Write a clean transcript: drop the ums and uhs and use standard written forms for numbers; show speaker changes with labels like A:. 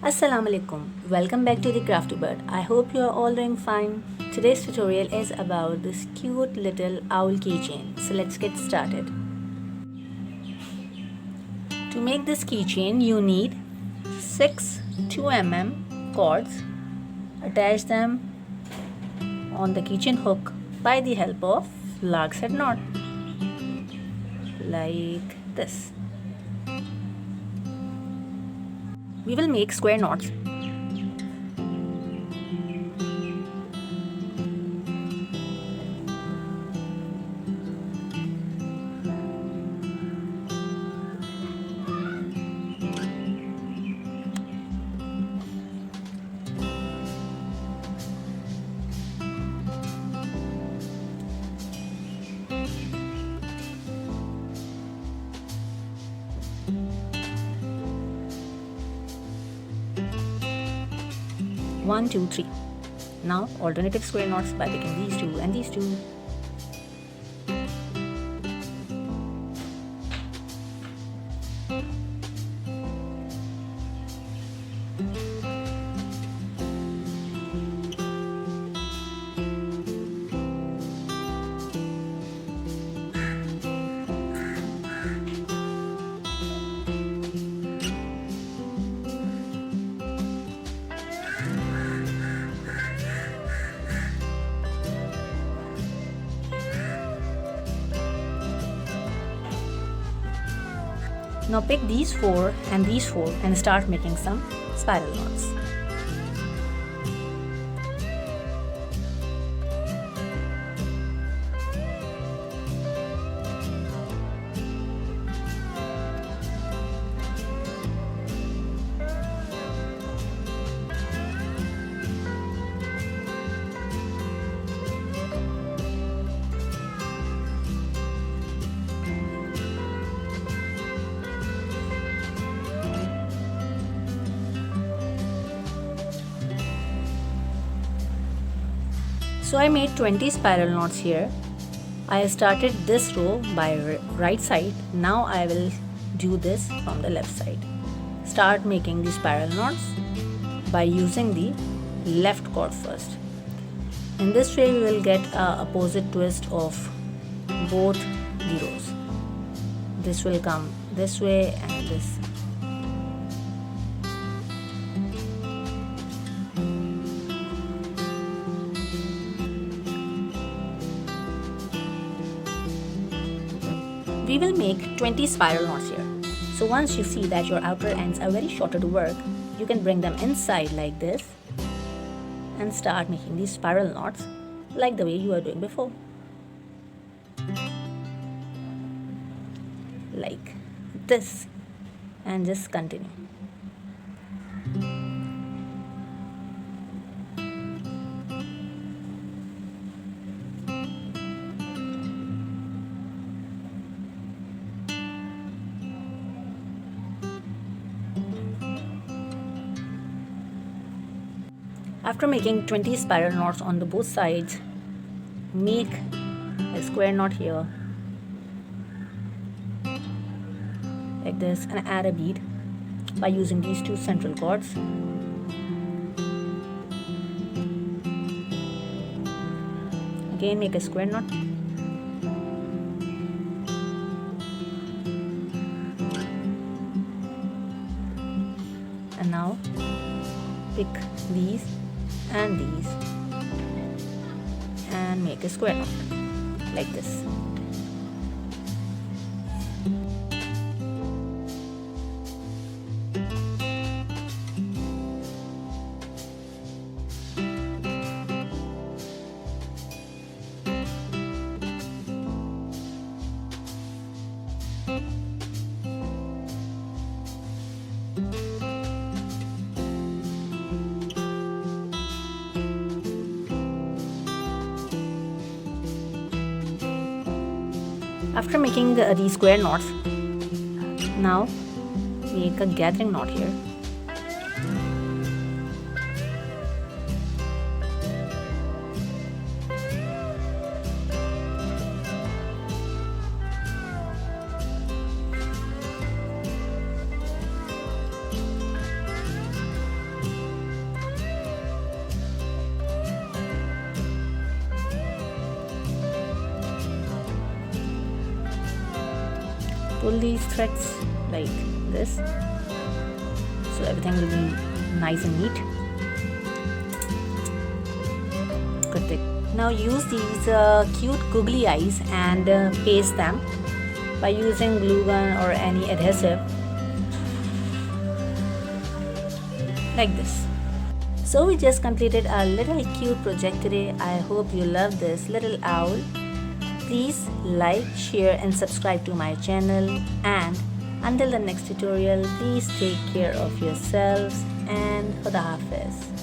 A: Assalamu alaikum. Welcome back to the Crafty Bird. I hope you are all doing fine. Today's tutorial is about this cute little owl keychain. So let's get started. To make this keychain, you need 6 2mm cords. Attach them on the keychain hook by the help of larks head knot, like this. We will make square knots. One, two, three. Now alternative square knots by picking these two and these two. Now pick these four and start making some spiral knots. So I made 20 spiral knots here. I started this row by right side. Now I will do this from the left side. Start making the spiral knots by using the left cord first. In this way we will get a opposite twist of both the rows. This will come this way and this. We will make 20 spiral knots here. So once you see that your outer ends are very shorter to work, you can bring them inside like this and start making these spiral knots like the way you were doing before. Like this, and just continue. After making 20 spiral knots on the both sides, make a square knot here like this and add a bead by using these two central cords. Again, make a square knot. And now pick these and these and make a square knot like this. After making these square knots, now make a gathering knot here. pull these threads like this, so everything will be nice and neat. Good thing. Now use these cute googly eyes and paste them by using glue gun or any adhesive like this. So we just completed our little cute project today. I hope you love this little owl. Please like, share and subscribe to my channel, and until the next tutorial, please take care of yourselves and Khuda Hafiz.